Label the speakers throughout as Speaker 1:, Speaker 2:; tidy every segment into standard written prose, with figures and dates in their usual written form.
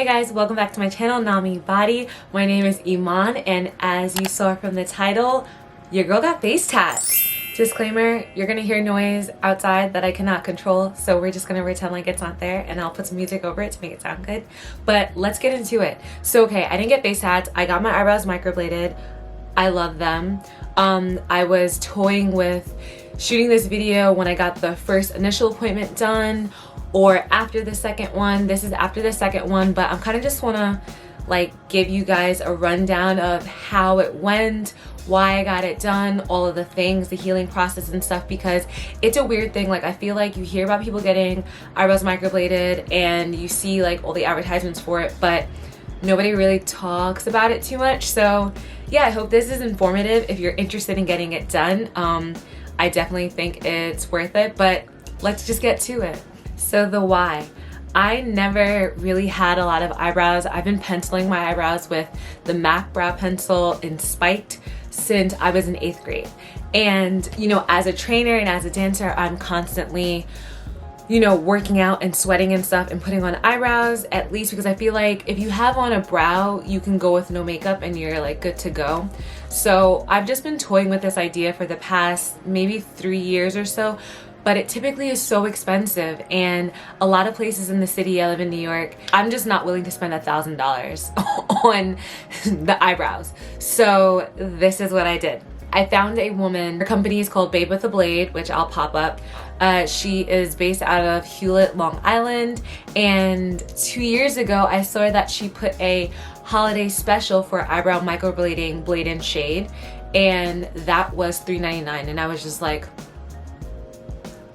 Speaker 1: Hey guys, welcome back to my channel, NamiBODY. My name is Iman, and as you saw from the title, your girl got face tats. Disclaimer, you're gonna hear noise outside that I cannot control, so we're just gonna pretend like it's not there, and I'll put some music over it to make it sound good. But let's get into it. So okay, I didn't get face tats. I got my eyebrows microbladed. I love them. I was toying with shooting this video when I got the first initial appointment done, or after the second one. This is after the second one, but I'm kind of just wanna like give you guys a rundown of how it went, why I got it done, all of the things, the healing process and stuff, because it's a weird thing. Like, I feel like you hear about people getting eyebrows microbladed and you see like all the advertisements for it, but nobody really talks about it too much. So yeah, I hope this is informative if you're interested in getting it done. I definitely think it's worth it, but let's just get to it. So the why. I never really had a lot of eyebrows. I've been penciling my eyebrows with the MAC brow pencil in Spiked since I was in 8th grade. And you know, as a trainer and as a dancer, I'm constantly, you know, working out and sweating and stuff and putting on eyebrows, at least because I feel like if you have on a brow, you can go with no makeup and you're like good to go. So I've just been toying with this idea for the past maybe 3 years or so, but it typically is so expensive, and a lot of places in the city, I live in New York, I'm just not willing to spend $1,000 on the eyebrows. So this is what I did. I found a woman, her company is called Babe with a Blade, which I'll pop up. She is based out of Hewlett, Long Island, and 2 years ago I saw that she put a holiday special for eyebrow microblading, blade and shade, and that was $3.99, and I was just like,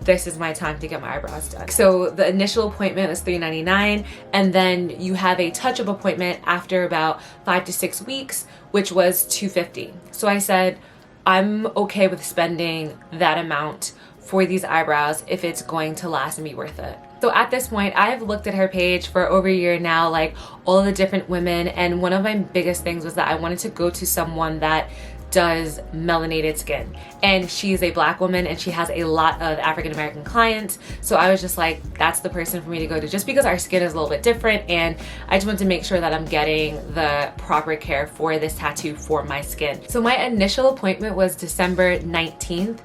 Speaker 1: this is my time to get my eyebrows done. So the initial appointment was $3.99, and then you have a touch-up appointment after about 5 to 6 weeks, which was $250. So I said, I'm okay with spending that amount for these eyebrows if it's going to last and be worth it. So at this point, I've looked at her page for over a year now, like all of the different women, and one of my biggest things was that I wanted to go to someone that does melanated skin, and she's a black woman and she has a lot of African American clients. So I was just like, that's the person for me to go to, just because our skin is a little bit different, and I just want to make sure that I'm getting the proper care for this tattoo for my skin. So my initial appointment was December 19th,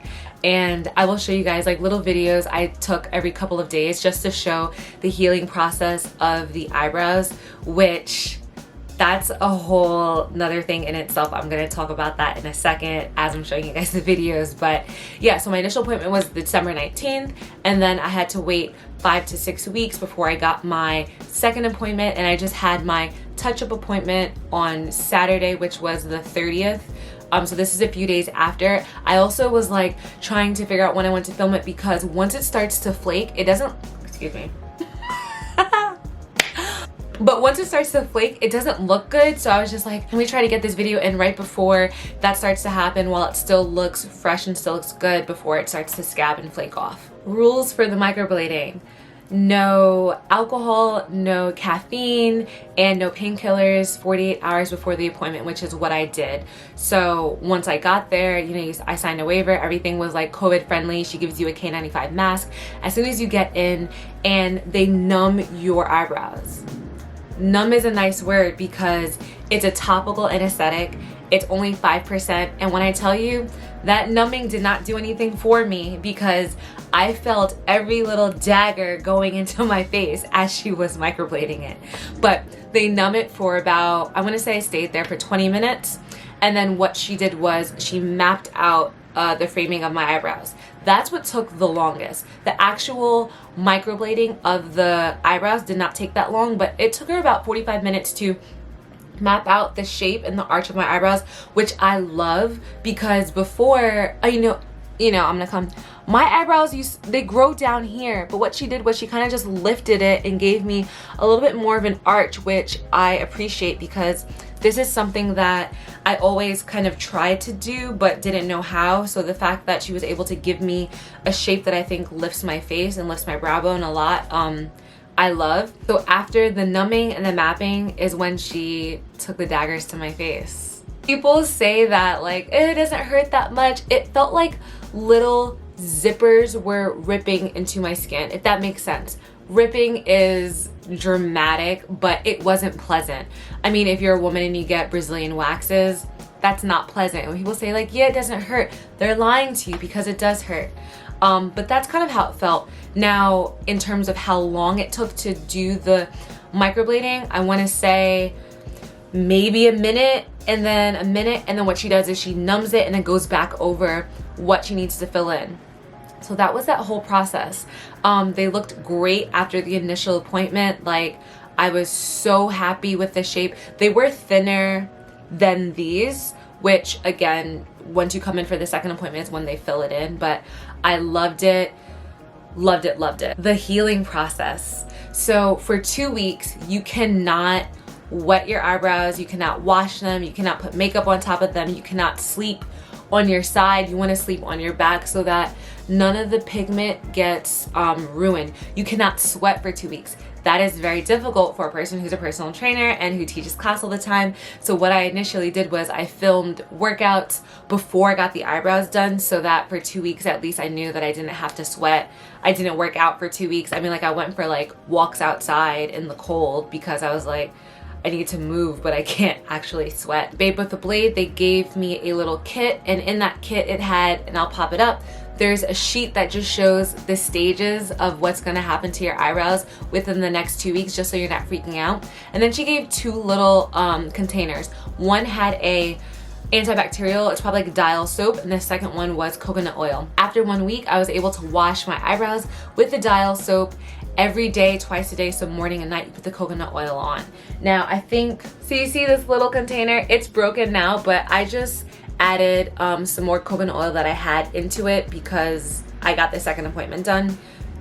Speaker 1: and I will show you guys like little videos I took every couple of days just to show the healing process of the eyebrows, which that's a whole nother thing in itself. I'm gonna talk about that in a second as I'm showing you guys the videos. But yeah, so my initial appointment was December 19th, and then I had to wait 5 to 6 weeks before I got my second appointment, and I just had my touch-up appointment on Saturday, which was the 30th. So this is a few days after. I also was like trying to figure out when I want to film it, because once it starts to flake, it doesn't, excuse me. But once it starts to flake, it doesn't look good. So I was just like, let me try to get this video in right before that starts to happen, while it still looks fresh and still looks good, before it starts to scab and flake off. Rules for the microblading: no alcohol, no caffeine, and no painkillers 48 hours before the appointment, which is what I did. So once I got there, you know, I signed a waiver. Everything was like COVID friendly. She gives you a K95 mask as soon as you get in, and they numb your eyebrows. Numb is a nice word because it's a topical anesthetic. It's only 5%, and when I tell you that numbing did not do anything for me, because I felt every little dagger going into my face as she was microblading it. But they numb it for about, I want to say I stayed there for 20 minutes, and then what she did was she mapped out the framing of my eyebrows. That's what took the longest. The actual microblading of the eyebrows did not take that long, but it took her about 45 minutes to map out the shape and the arch of my eyebrows, which I love, because before, I'm gonna come, my eyebrows they grow down here, but what she did was she kind of just lifted it and gave me a little bit more of an arch, which I appreciate, because this is something that I always kind of tried to do but didn't know how. So the fact that she was able to give me a shape that I think lifts my face and lifts my brow bone a lot, I love. So after the numbing and the mapping is when she took the daggers to my face. People say that like it doesn't hurt that much. It felt like little zippers were ripping into my skin, if that makes sense. Ripping is dramatic, but it wasn't pleasant. I mean, if you're a woman and you get Brazilian waxes, that's not pleasant. When people say like, yeah, it doesn't hurt, they're lying to you because it does hurt. But that's kind of how it felt. Now, in terms of how long it took to do the microblading, I want to say maybe a minute, and then what she does is she numbs it and then goes back over what she needs to fill in. So that was that whole process. They looked great after the initial appointment. Like, I was so happy with the shape. They were thinner than these, which again, once you come in for the second appointment is when they fill it in, but I loved it. The healing process. So for 2 weeks, you cannot wet your eyebrows, you cannot wash them, you cannot put makeup on top of them, you cannot sleep on your side, you want to sleep on your back so that none of the pigment gets ruined. You cannot sweat for 2 weeks. That is very difficult for a person who's a personal trainer and who teaches class all the time. So what I initially did was I filmed workouts before I got the eyebrows done so that for 2 weeks at least I knew that I didn't have to sweat. I didn't work out for 2 weeks. I mean, like, I went for like walks outside in the cold because I was like, I need to move, but I can't actually sweat. Babe with the Blade, they gave me a little kit, and in that kit it had, and I'll pop it up, there's a sheet that just shows the stages of what's gonna happen to your eyebrows within the next 2 weeks, just so you're not freaking out. And then she gave 2 little containers. One had a antibacterial, it's probably like dial soap, and the second one was coconut oil. After 1 week, I was able to wash my eyebrows with the dial soap every day, twice a day, so morning and night you put the coconut oil on. Now I think, so you see this little container, it's broken now, but I just added some more coconut oil that I had into it because I got the second appointment done.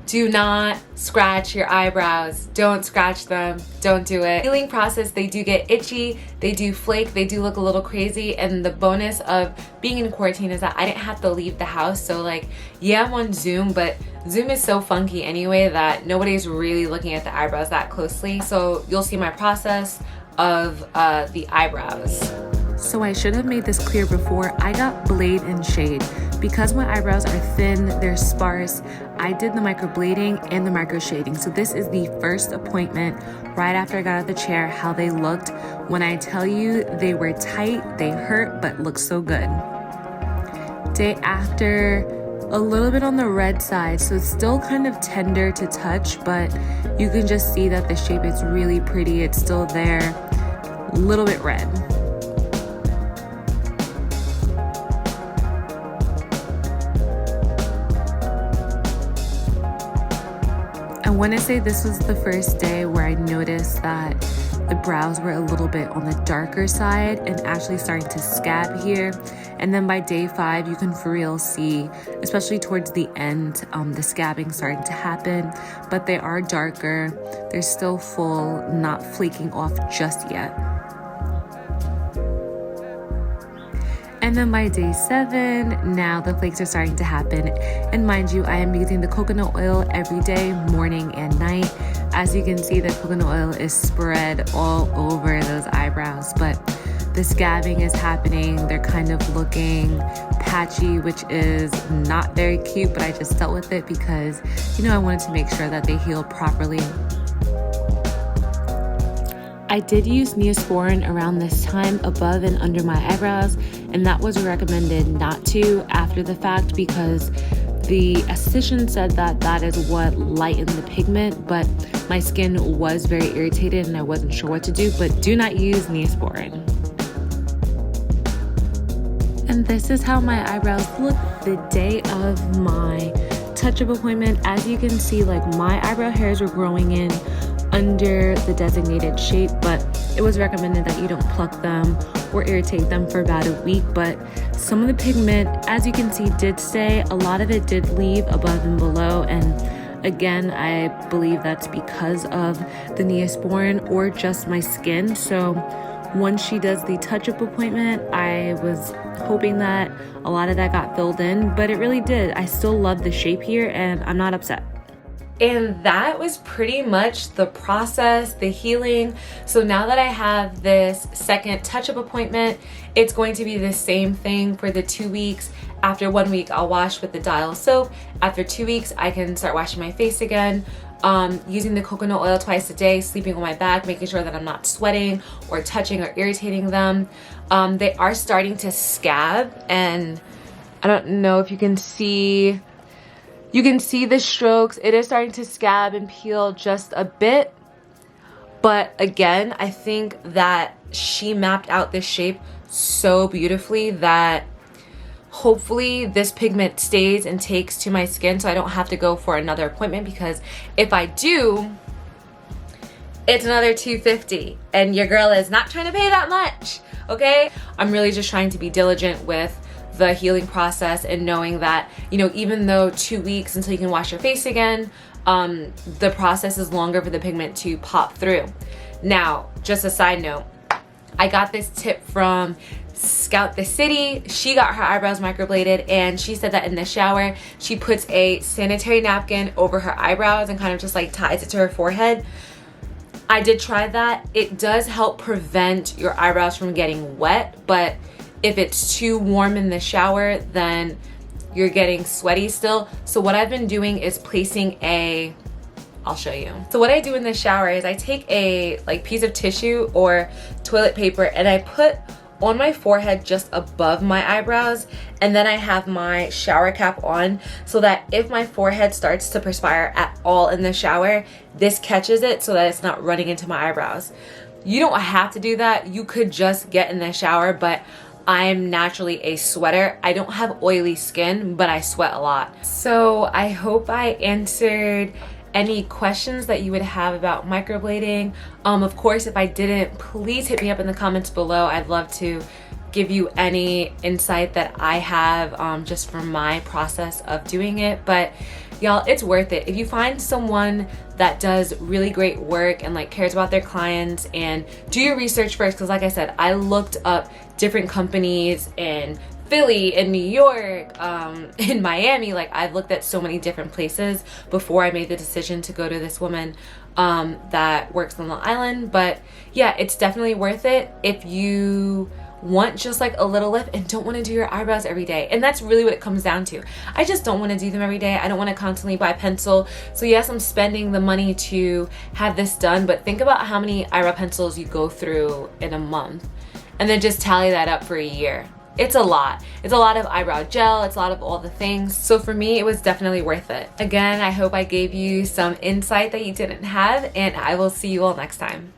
Speaker 1: Do not scratch your eyebrows. Don't scratch them. Don't do it. Healing process, they do get itchy, they do flake, they do look a little crazy, and the bonus of being in quarantine is that I didn't have to leave the house. So like, yeah, I'm on Zoom, but Zoom is so funky anyway that nobody's really looking at the eyebrows that closely. So you'll see my process of the eyebrows. So I should have made this clear before. I got blade and shade. Because my eyebrows are thin, they're sparse, I did the microblading and the microshading. So this is the first appointment right after I got out of the chair, how they looked. When I tell you they were tight, they hurt, but looked so good. Day after, a little bit on the red side, so it's still kind of tender to touch, but you can just see that the shape is really pretty. It's still there, a little bit red. I want to say this was the first day where I noticed that the brows were a little bit on the darker side and actually starting to scab here. And then by day 5, you can for real see, especially towards the end, the scabbing starting to happen, but they are darker. They're still full, not flaking off just yet. And then by day 7, now the flakes are starting to happen. And mind you, I am using the coconut oil every day, morning and night. As you can see, the coconut oil is spread all over those eyebrows, but the scabbing is happening. They're kind of looking patchy, which is not very cute, but I just dealt with it because, you know, I wanted to make sure that they healed properly. I did use Neosporin around this time above and under my eyebrows, and that was recommended not to after the fact because the esthetician said that that is what lightened the pigment, but my skin was very irritated and I wasn't sure what to do, but do not use Neosporin. And this is how my eyebrows look the day of my touch-up appointment. As you can see, like, my eyebrow hairs were growing in under the designated shape, but it was recommended that you don't pluck them or irritate them for about a week. But some of the pigment, as you can see, did stay. A lot of it did leave above and below, and again, I believe that's because of the Neosporin or just my skin. So once she does the touch-up appointment, I was hoping that a lot of that got filled in, but it really did. I still love the shape here and I'm not upset. And that was pretty much the process, the healing. So now that I have this second touch-up appointment, it's going to be the same thing for the 2 weeks. After 1 week, I'll wash with the dial soap. After 2 weeks, I can start washing my face again. using the coconut oil twice a day, sleeping on my back, making sure that I'm not sweating or touching or irritating them. They are starting to scab, and I don't know if you can see the strokes. It is starting to scab and peel just a bit. But again, I think that she mapped out this shape so beautifully that hopefully this pigment stays and takes to my skin so I don't have to go for another appointment, because if I do, it's another $250 and your girl is not trying to pay that much, okay? I'm really just trying to be diligent with the healing process and knowing that, you know, even though 2 weeks until you can wash your face again, the process is longer for the pigment to pop through. Now, just a side note, I got this tip from Scout the City. She got her eyebrows microbladed, and she said that in the shower she puts a sanitary napkin over her eyebrows and kind of just like ties it to her forehead. I did try that. It does help prevent your eyebrows from getting wet, but if it's too warm in the shower, then you're getting sweaty still. So what I've been doing is placing I'll show you. So what I do in the shower is I take a piece of tissue or toilet paper and I put on my forehead just above my eyebrows, and then I have my shower cap on so that if my forehead starts to perspire at all in the shower, this catches it so that it's not running into my eyebrows. You don't have to do that. You could just get in the shower, but I'm naturally a sweater. I don't have oily skin, but I sweat a lot. So I hope I answered any questions that you would have about microblading. Of course, if I didn't, please hit me up in the comments below. I'd love to give you any insight that I have just from my process of doing it. But y'all, it's worth it. If you find someone that does really great work and cares about their clients, and do your research first, because like I said, I looked up different companies in Philly, in New York, in Miami. I've looked at so many different places before I made the decision to go to this woman that works on Long Island. But yeah, it's definitely worth it if you want just a little lift and don't want to do your eyebrows every day. And that's really what it comes down to. I just don't want to do them every day. I don't want to constantly buy pencil. So yes, I'm spending the money to have this done, but think about how many eyebrow pencils you go through in a month and then just tally that up for a year. It's a lot. It's a lot of eyebrow gel. It's a lot of all the things. So for me, it was definitely worth it. Again, I hope I gave you some insight that you didn't have, and I will see you all next time.